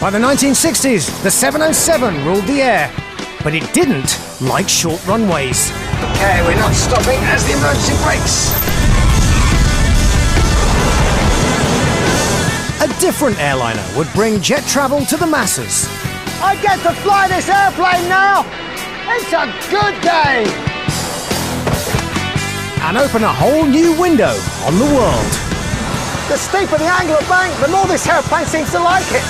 By the 1960s, the 707 ruled the air, but it didn't like short runways. Okay, we're not stopping as the emergency brakes. A different airliner would bring jet travel to the masses. I get to fly this airplane now! It's a good day! And open a whole new window on the world. The steeper the angle of bank, the more this airplane seems to like it.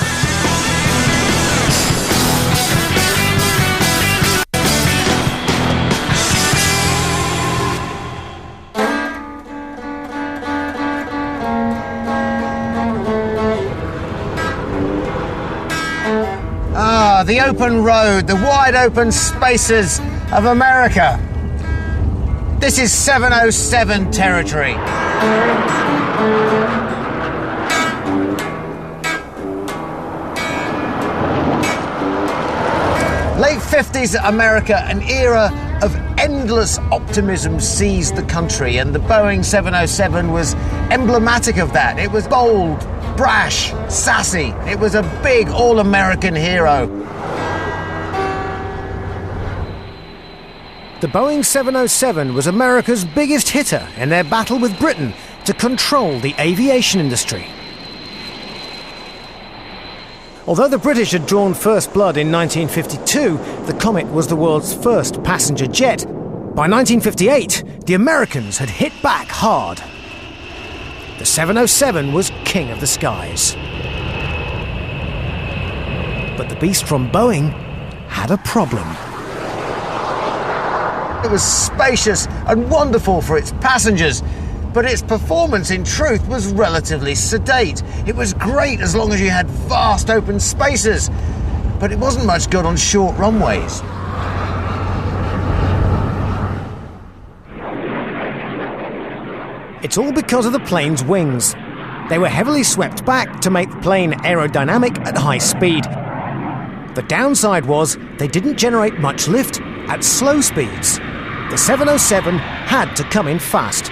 The open road, the wide open spaces of America. This is 707 territory. Late 50s America, an era of endless optimism seized the country, and the Boeing 707 was emblematic of that. It was bold, brash, sassy. It was a big all-American hero. The Boeing 707 was America's biggest hitter in their battle with Britain to control the aviation industry. Although the British had drawn first blood in 1952, the Comet was the world's first passenger jet. By 1958, the Americans had hit back hard. The 707 was king of the skies. But the beast from Boeing had a problem. It was spacious and wonderful for its passengers, but its performance in truth was relatively sedate. It was great as long as you had vast open spaces, but it wasn't much good on short runways. It's all because of the plane's wings. They were heavily swept back to make the plane aerodynamic at high speed. The downside was they didn't generate much lift at slow speeds. The 707 had to come in fast.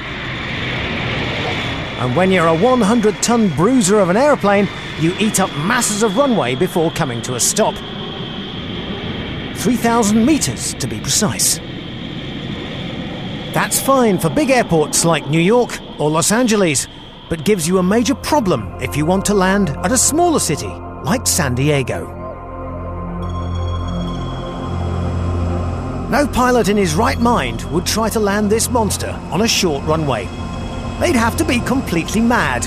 And when you're a 100-ton bruiser of an airplane, you eat up masses of runway before coming to a stop. 3,000 meters to be precise. That's fine for big airports like New York or Los Angeles, but gives you a major problem if you want to land at a smaller city like San Diego. No pilot in his right mind would try to land this monster on a short runway. They'd have to be completely mad.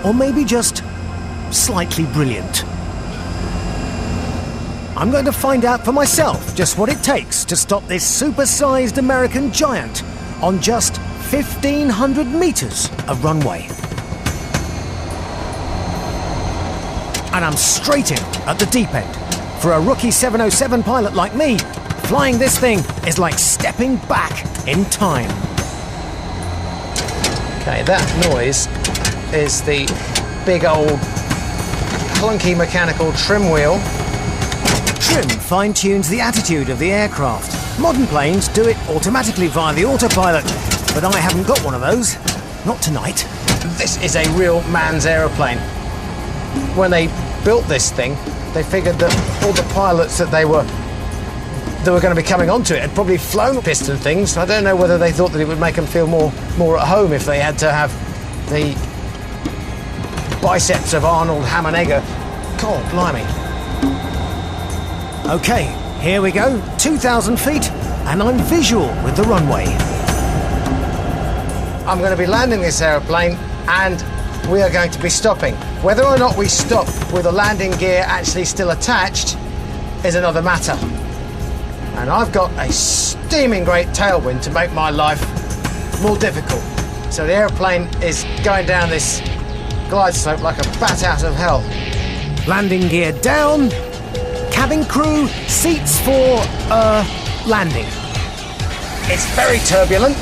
Or maybe just slightly brilliant. I'm going to find out for myself just what it takes to stop this super-sized American giant on just 1,500 meters of runway. And I'm straight in at the deep end. For a rookie 707 pilot like me, flying this thing is like stepping back in time. Okay, that noise is the big old clunky mechanical trim wheel. Trim fine-tunes the attitude of the aircraft. Modern planes do it automatically via the autopilot, but I haven't got one of those. Not tonight. This is a real man's aeroplane. When they built this thing, they figured that all the pilots that were going to be coming onto it had probably flown piston things. I don't know whether they thought that it would make them feel more at home if they had to have the biceps of Arnold Hammenegger. God blimey. Okay, here we go. 2,000 feet, and I'm visual with the runway. I'm going to be landing this aeroplane, and we are going to be stopping. Whether or not we stop with the landing gear actually still attached is another matter. And I've got a steaming great tailwind to make my life more difficult. So the airplane is going down this glide slope like a bat out of hell. Landing gear down. Cabin crew, seats for, landing. It's very turbulent.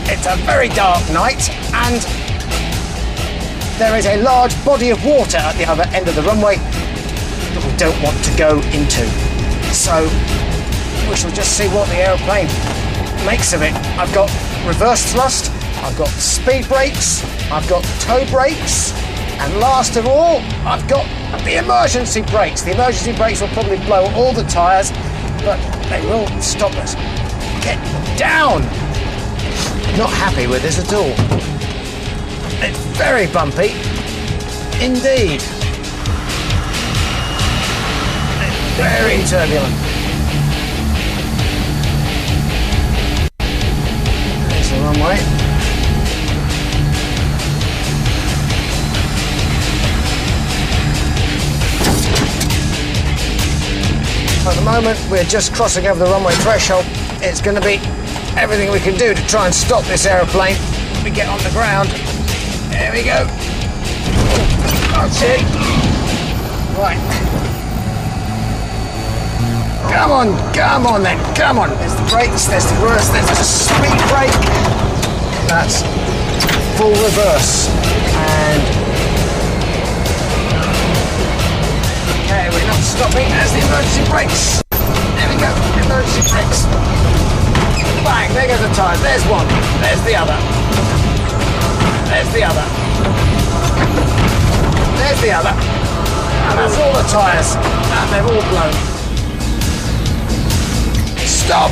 It's a very dark night, and there is a large body of water at the other end of the runway that we don't want to go into. So we shall just see what the aeroplane makes of it. I've got reverse thrust, I've got speed brakes, I've got toe brakes, and last of all, I've got the emergency brakes. The emergency brakes will probably blow all the tyres, but they will stop us. Get down! Not happy with this at all. It's very bumpy, indeed. It's very turbulent. There's the runway. At the moment, we're just crossing over the runway threshold. It's going to be everything we can do to try and stop this aeroplane. We get on the ground. There we go. That's it. Right. Come on then, come on. There's the brakes, there's the reverse, there's the speed brake. That's full reverse. And okay, we're not stopping. There's the emergency brakes. There we go, emergency brakes. Bang, there goes the tyres. There's one, there's the other. There's the other. There's the other. And that's all the tyres. And they've all blown. Stop!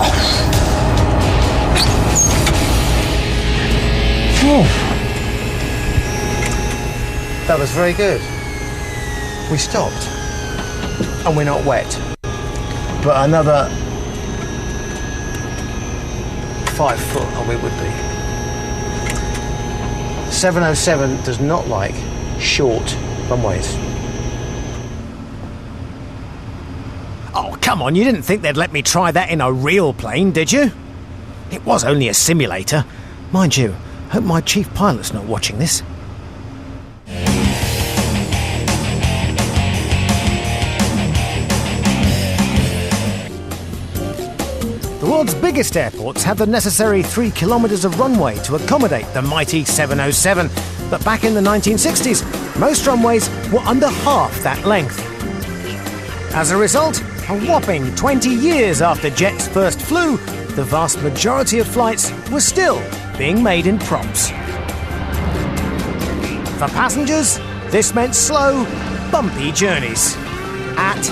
Oh. That was very good. We stopped. And we're not wet. But another 5 foot and we would be. 707 does not like short runways. Oh, come on, you didn't think they'd let me try that in a real plane, did you? It was only a simulator. Mind you, hope my chief pilot's not watching this. The world's biggest airports had the necessary 3 kilometres of runway to accommodate the mighty 707, but back in the 1960s, most runways were under half that length. As a result, a whopping 20 years after jets first flew, the vast majority of flights were still being made in props. For passengers, this meant slow, bumpy journeys at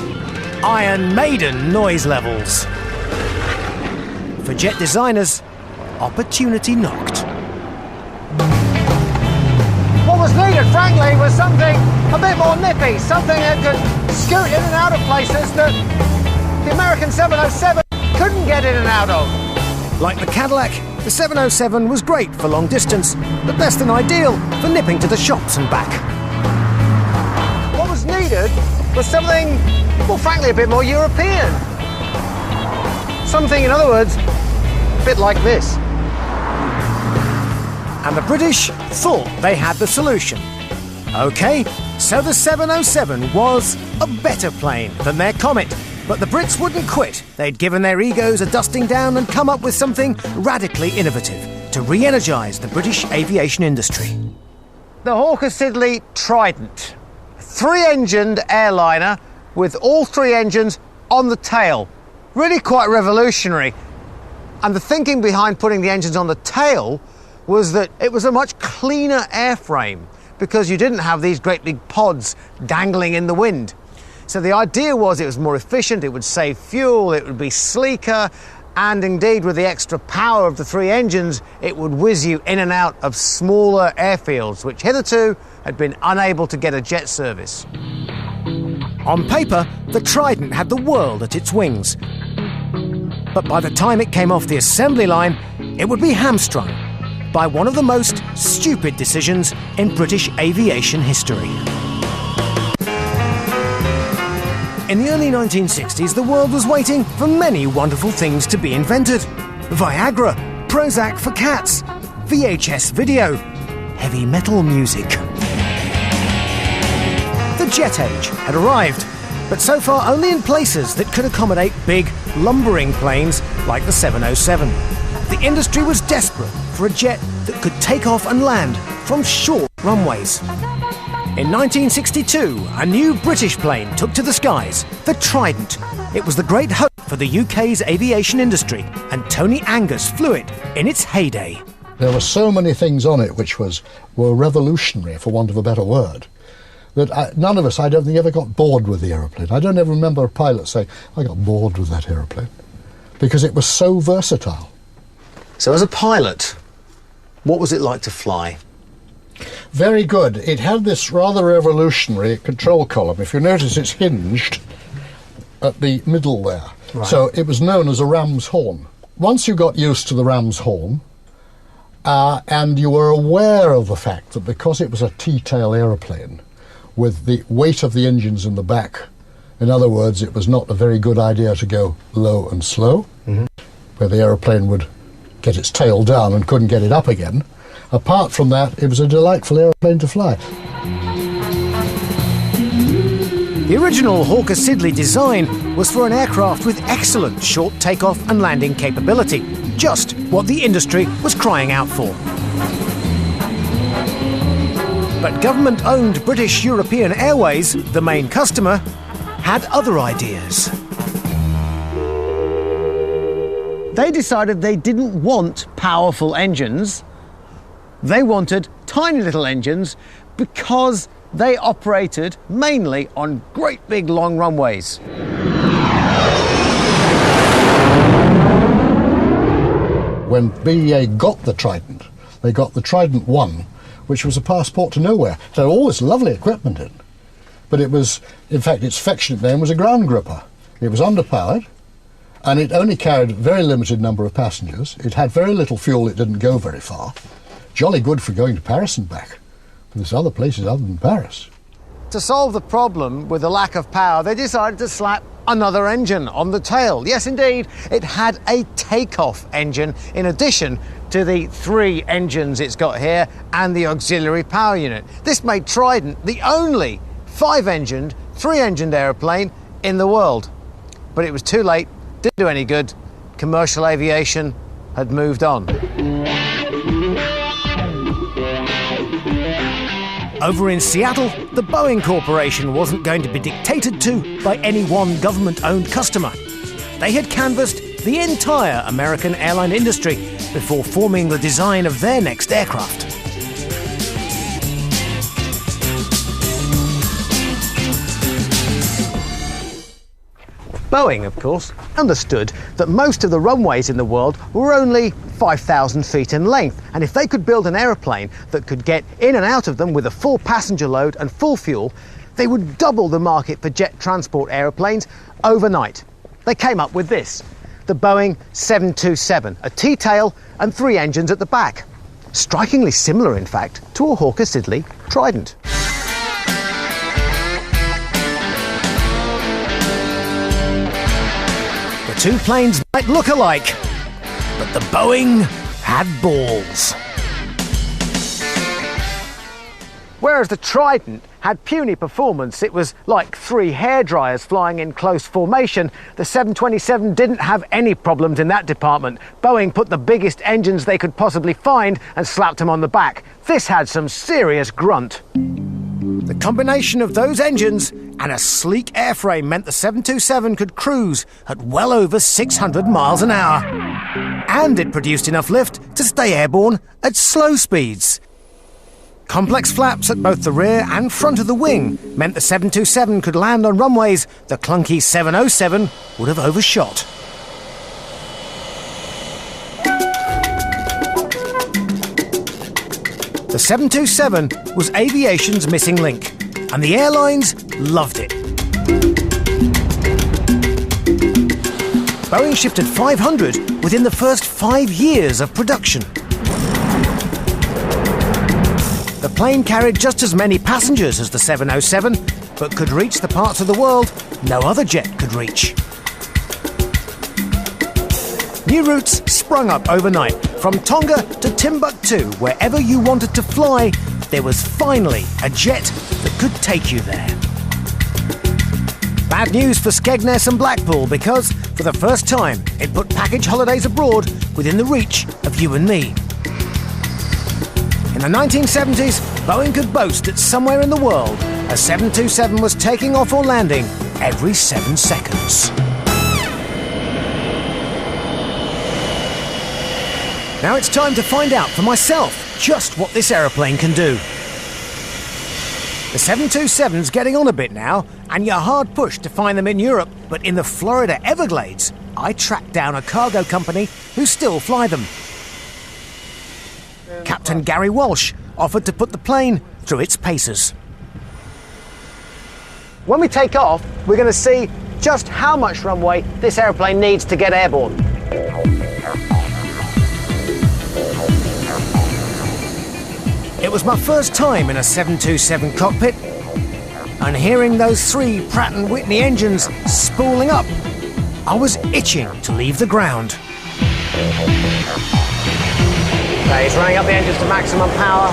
Iron Maiden noise levels. For jet designers, opportunity knocked. What was needed, frankly, was something a bit more nippy, something that could scoot in and out of places that the American 707 couldn't get in and out of. Like the Cadillac, the 707 was great for long distance, but less than ideal for nipping to the shops and back. What was needed was something, well, frankly, a bit more European. Something, in other words, a bit like this. And the British thought they had the solution. OK, so the 707 was a better plane than their Comet, but the Brits wouldn't quit. They'd given their egos a dusting down and come up with something radically innovative to re-energise the British aviation industry. The Hawker Siddeley Trident. 3-engined airliner with all 3 engines on the tail. Really quite revolutionary. And the thinking behind putting the engines on the tail was that it was a much cleaner airframe because you didn't have these great big pods dangling in the wind. So the idea was it was more efficient, it would save fuel, it would be sleeker, and indeed with the extra power of the 3 engines, it would whiz you in and out of smaller airfields, which hitherto had been unable to get a jet service. On paper, the Trident had the world at its wings. But by the time it came off the assembly line, it would be hamstrung by one of the most stupid decisions in British aviation history. In the early 1960s, the world was waiting for many wonderful things to be invented. Viagra, Prozac for cats, VHS video, heavy metal music. The jet age had arrived, but so far only in places that could accommodate big, lumbering planes like the 707. The industry was desperate for a jet that could take off and land from short runways. In 1962, a new British plane took to the skies, the Trident. It was the great hope for the UK's aviation industry, and Tony Angus flew it in its heyday. There were so many things on it which were revolutionary, for want of a better word, that none of us, I don't think, ever got bored with the aeroplane. I don't ever remember a pilot saying, I got bored with that aeroplane, because it was so versatile. So as a pilot, what was it like to fly? Very good. It had this rather revolutionary control column. If you notice, it's hinged at the middle there. Right. So it was known as a ram's horn. Once you got used to the ram's horn, and you were aware of the fact that because it was a T-tail aeroplane, with the weight of the engines in the back, in other words, it was not a very good idea to go low and slow, where the aeroplane would get its tail down and couldn't get it up again. Apart from that, it was a delightful aeroplane to fly. The original Hawker-Siddeley design was for an aircraft with excellent short takeoff and landing capability, just what the industry was crying out for. But government-owned British European Airways, the main customer, had other ideas. They decided they didn't want powerful engines. They wanted tiny little engines because they operated mainly on great big long runways. When BEA got the Trident, they got the Trident 1, which was a passport to nowhere. It had all this lovely equipment in, but it was, in fact, its affectionate name was a ground gripper. It was underpowered, and it only carried a very limited number of passengers. It had very little fuel, it didn't go very far. Jolly good for going to Paris and back. But there's other places other than Paris. To solve the problem with the lack of power, they decided to slap another engine on the tail. Yes, indeed, it had a takeoff engine in addition to the 3 engines it's got here and the auxiliary power unit. This made Trident the only 5-engined, 3-engined aeroplane in the world. But it was too late, didn't do any good. Commercial aviation had moved on. Over in Seattle, the Boeing Corporation wasn't going to be dictated to by any one government-owned customer. They had canvassed the entire American airline industry before forming the design of their next aircraft. Boeing, of course, understood that most of the runways in the world were only 5,000 feet in length, and if they could build an aeroplane that could get in and out of them with a full passenger load and full fuel, they would double the market for jet transport aeroplanes overnight. They came up with this, the Boeing 727, a T-tail and 3 engines at the back. Strikingly similar, in fact, to a Hawker-Siddeley Trident. The 2 planes might look alike, but the Boeing had balls. Whereas the Trident had puny performance, it was like 3 hairdryers flying in close formation, the 727 didn't have any problems in that department. Boeing put the biggest engines they could possibly find and slapped them on the back. This had some serious grunt. The combination of those engines and a sleek airframe meant the 727 could cruise at well over 600 miles an hour. And it produced enough lift to stay airborne at slow speeds. Complex flaps at both the rear and front of the wing meant the 727 could land on runways the clunky 707 would have overshot. The 727 was aviation's missing link, and the airlines loved it. Boeing shifted 500 within the first 5 years of production. The plane carried just as many passengers as the 707, but could reach the parts of the world no other jet could reach. New routes sprung up overnight. From Tonga to Timbuktu, wherever you wanted to fly, there was finally a jet that could take you there. Bad news for Skegness and Blackpool, because for the first time it put package holidays abroad within the reach of you and me. In the 1970s, Boeing could boast that somewhere in the world, a 727 was taking off or landing every 7 seconds. Now it's time to find out for myself just what this aeroplane can do. The 727's getting on a bit now, and you're hard pushed to find them in Europe, but in the Florida Everglades, I tracked down a cargo company who still fly them. Captain Gary Walsh offered to put the plane through its paces. When we take off, we're going to see just how much runway this aeroplane needs to get airborne. It was my first time in a 727 cockpit, and hearing those 3 Pratt & Whitney engines spooling up, I was itching to leave the ground. Okay, he's running up the engines to maximum power.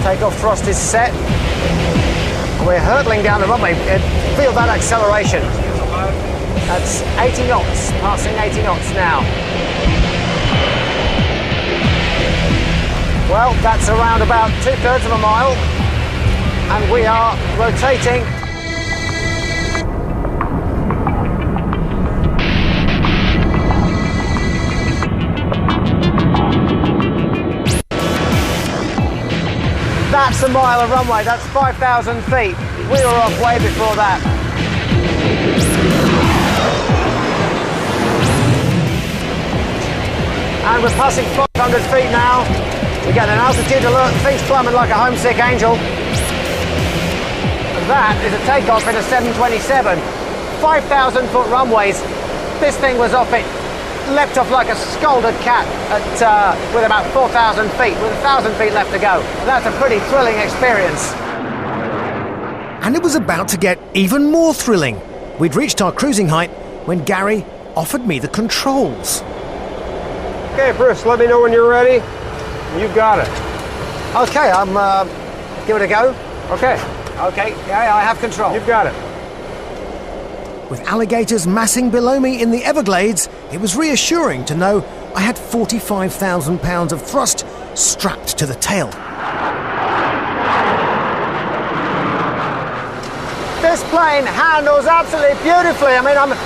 Takeoff thrust is set. We're hurtling down the runway. Feel that acceleration. That's 80 knots, passing 80 knots now. Well, that's around about 2/3 of a mile, and we are rotating. That's a mile of runway, that's 5,000 feet. We were off way before that. And we're passing 500 feet now. We get an altitude alert, things climbing like a homesick angel. And that is a takeoff in a 727. 5,000 foot runways. This thing was off it, leapt off like a scalded cat with about 4,000 feet, with 1,000 feet left to go. That's a pretty thrilling experience. And it was about to get even more thrilling. We'd reached our cruising height when Gary offered me the controls. Okay, Bruce, let me know when you're ready. You've got it. Okay, give it a go. Okay. Okay, yeah, I have control. You've got it. With alligators massing below me in the Everglades, it was reassuring to know I had 45,000 pounds of thrust strapped to the tail. This plane handles absolutely beautifully. I mean, I'm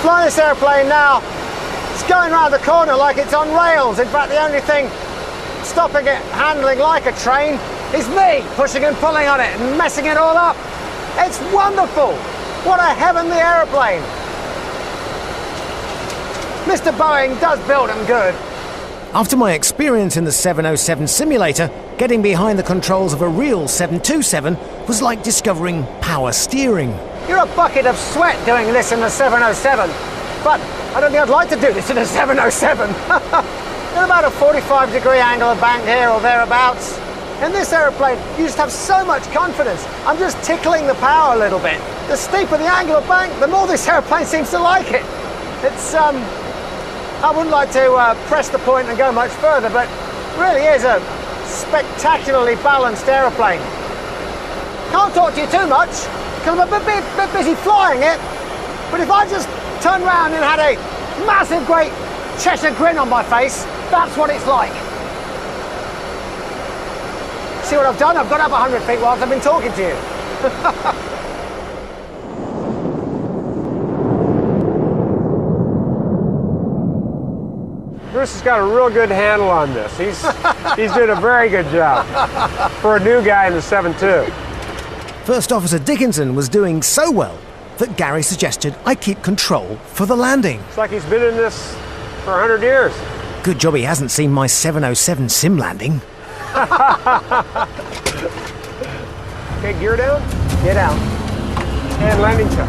flying this airplane now. It's going around the corner like it's on rails. In fact, the only thing stopping it handling like a train is me pushing and pulling on it and messing it all up. It's wonderful. What a heavenly aeroplane. Mr. Boeing does build them good. After my experience in the 707 simulator, getting behind the controls of a real 727 was like discovering power steering. You're a bucket of sweat doing this in the 707, but I don't think I'd like to do this in a 707. In about a 45-degree angle of bank here or thereabouts. In this aeroplane, you just have so much confidence. I'm just tickling the power a little bit. The steeper the angle of bank, the more this aeroplane seems to like it. It's, I wouldn't like to press the point and go much further, but really is a spectacularly balanced aeroplane. Can't talk to you too much, because I'm a bit busy flying it, but if I just turned around and had a massive, great Cheshire grin on my face, that's what it's like. See what I've done? I've got up 100 feet whilst I've been talking to you. Bruce has got a real good handle on this. He's doing a very good job for a new guy in the 7.2. First Officer Dickinson was doing so well that Gary suggested I keep control for the landing. It's like he's been in this for 100 years. Good job he hasn't seen my 707 sim landing. Okay, gear down. Gear down. And landing tip.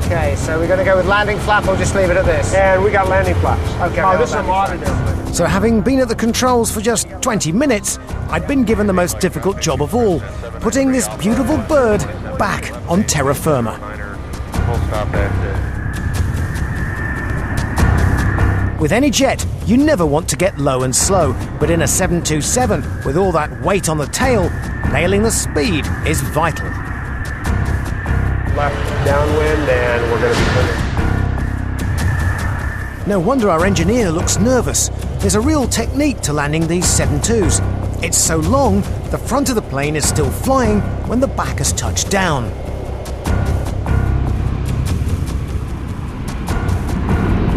Okay, so we're going to go with landing flap or just leave it at this? And we got landing flaps. Okay. Oh, this is a modern airplane. So having been at the controls for just 20 minutes, I'd been given the most difficult job of all, putting this beautiful bird back on terra firma. With any jet, you never want to get low and slow, but in a 727, with all that weight on the tail, nailing the speed is vital. Left downwind, and we're going to be turning. No wonder our engineer looks nervous. There's a real technique to landing these 7.2s. It's so long, the front of the plane is still flying when the back has touched down.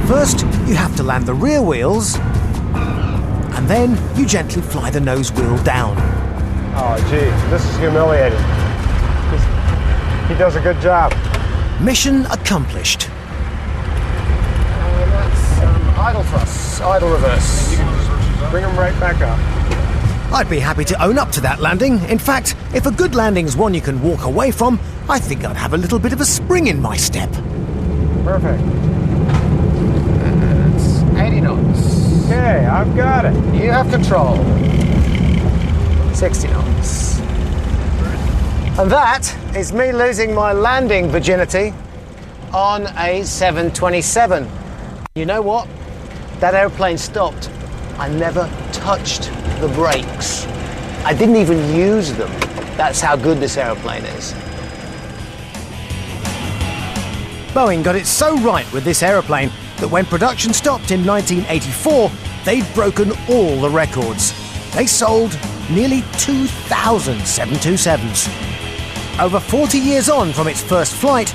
First, you have to land the rear wheels, and then you gently fly the nose wheel down. Oh, gee, this is humiliating. He does a good job. Mission accomplished. That's idle thrust, idle reverse. Bring him right back up. I'd be happy to own up to that landing. In fact, if a good landing's one you can walk away from, I think I'd have a little bit of a spring in my step. Perfect. That's 80 knots. Okay, I've got it. You have control. 60 knots. And that is me losing my landing virginity on a 727. You know what? That airplane stopped. I never touched the brakes. I didn't even use them. That's how good this airplane is. Boeing got it so right with this aeroplane that when production stopped in 1984, they'd broken all the records. They sold nearly 2,000 727s. Over 40 years on from its first flight,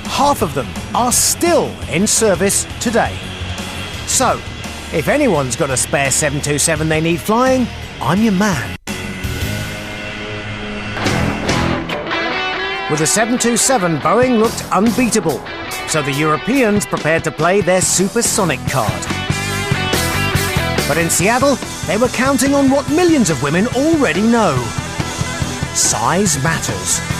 half of them are still in service today. So, if anyone's got a spare 727 they need flying, I'm your man. With the 727, Boeing looked unbeatable, so the Europeans prepared to play their supersonic card. But in Seattle, they were counting on what millions of women already know. Size matters.